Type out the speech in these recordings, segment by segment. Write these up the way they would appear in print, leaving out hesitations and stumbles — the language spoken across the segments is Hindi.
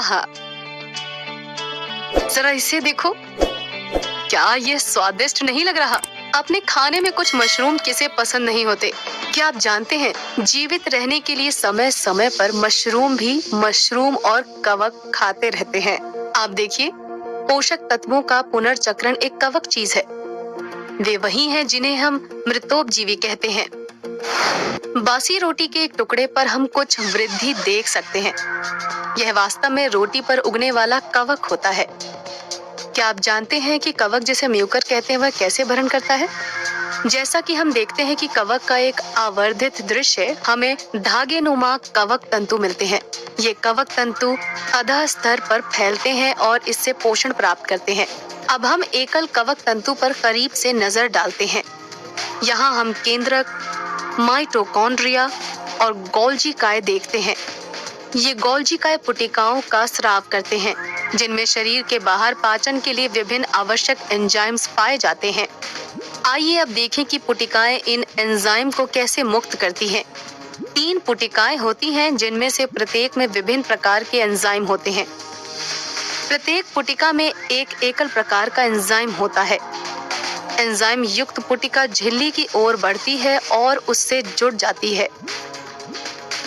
आहा, जरा इसे देखो, क्या ये स्वादिष्ट नहीं लग रहा? अपने खाने में कुछ मशरूम किसे पसंद नहीं होते? क्या आप जानते हैं, जीवित रहने के लिए समय समय पर मशरूम भी मशरूम और कवक खाते रहते हैं। आप देखिए, पोषक तत्वों का पुनर्चक्रण एक कवक चीज है। वे वही हैं जिन्हें हम मृतोपजीवी कहते हैं। बासी रोटी के एक टुकड़े पर हम कुछ वृद्धि देख सकते हैं। यह वास्तव में रोटी पर उगने वाला कवक होता है। क्या आप जानते हैं कि कवक जिसे म्यूकर कहते हैं वह कैसे भरण करता है? जैसा कि हम देखते हैं कि कवक का एक आवर्धित दृश्य, हमें धागे नुमा कवक तंतु मिलते हैं। ये कवक तंतु अधः स्तर पर फैलते हैं और इससे पोषण प्राप्त करते हैं। अब हम एकल कवक तंतु पर करीब से नजर डालते हैं। यहाँ हम केंद्रक, माइटोकॉन्ड्रिया और गोल्जी काय देखते हैं। ये गोल्जी काय पुटिकाओं का स्राव करते हैं, जिनमें शरीर के बाहर पाचन के लिए विभिन्न आवश्यक एंजाइम्स पाए जाते हैं। आइए अब देखें कि पुटिकाएं इन एंजाइम को कैसे मुक्त करती हैं। 3 पुटिकाएं होती हैं, जिनमें से प्रत्येक में विभिन्न प्रकार के एंजाइम होते हैं। प्रत्येक पुटिका में एक एकल प्रकार का एंजाइम होता है। एंजाइम युक्त पुटिका झिल्ली की ओर बढ़ती है और उससे जुड़ जाती है।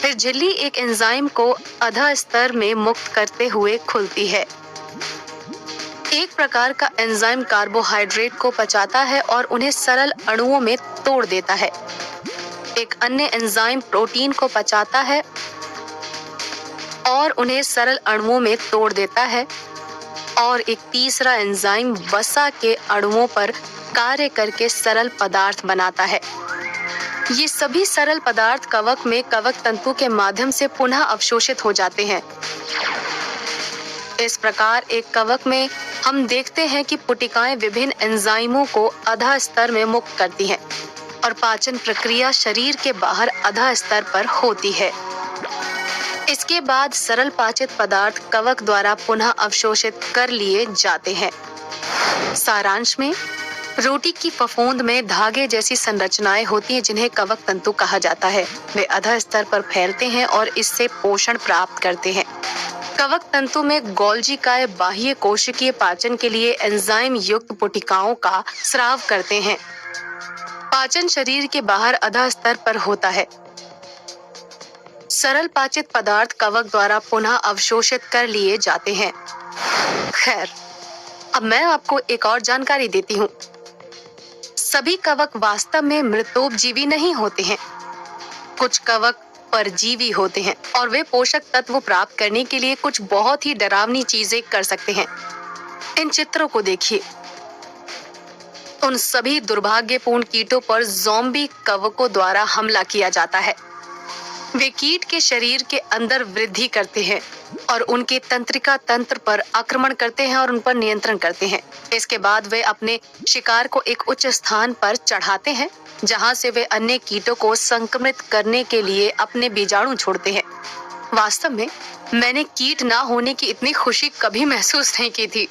फिर झिल्ली एक एंजाइम को अधः स्तर में मुक्त करते हुए खुलती है। एक प्रकार का एंजाइम कार्बोहाइड्रेट को पचाता है और उन्हें सरल अणुओं में तोड़ देता है। एक अन्य एंजाइम प्रोटीन को पचाता है और उन्हें सरल अणुओं में तोड़ देता है। और एक तीसरा एंजाइम वसा के अणुओं पर कार्य करके सरल पदार्थ बनाता है। ये सभी सरल पदार्थ कवक में कवक तंतु के माध्यम से पुनः अवशोषित हो जाते हैं। इस प्रकार एक कवक में हम देखते हैं कि पुटिकाएं विभिन्न एंजाइमों को अधः स्तर में मुक्त करती हैं और पाचन प्रक्रिया शरीर के बाहर अधः स्तर पर होती है। इसके बाद सरल पाचित पदार्थ कवक द्वारा पुनः अवशोषित कर लिए जाते हैं। सारांश में, रोटी की फफूंद में धागे जैसी संरचनाएं होती हैं, जिन्हें कवक तंतु कहा जाता है। वे अधः स्तर पर फैलते हैं और इससे पोषण प्राप्त करते हैं। कवक तंतु में गोल्जी काय बाह्य कोशिकीय पाचन के लिए एंजाइम युक्त पुटिकाओं का स्राव करते हैं। पाचन शरीर के बाहर अधः स्तर पर होता है। सरल पाचित पदार्थ कवक द्वारा पुनः अवशोषित कर लिए जाते हैं। खैर, अब मैं आपको एक और जानकारी देती हूँ। सभी कवक वास्तव में मृतोपजीवी नहीं होते हैं। कुछ कवक परजीवी होते हैं और वे पोषक तत्व प्राप्त करने के लिए कुछ बहुत ही डरावनी चीजें कर सकते हैं। इन चित्रों को देखिए। उन सभी दुर्भाग्यपूर्ण कीटों पर ज़ॉम्बी कवकों द्वारा हमला किया जाता है। वे कीट के शरीर के अंदर वृद्धि करते हैं और उनके तंत्रिका तंत्र पर आक्रमण करते हैं और उन पर नियंत्रण करते हैं। इसके बाद वे अपने शिकार को एक उच्च स्थान पर चढ़ाते हैं, जहां से वे अन्य कीटों को संक्रमित करने के लिए अपने बीजाणु छोड़ते हैं। वास्तव में मैंने कीट ना होने की इतनी खुशी कभी महसूस नहीं की थी।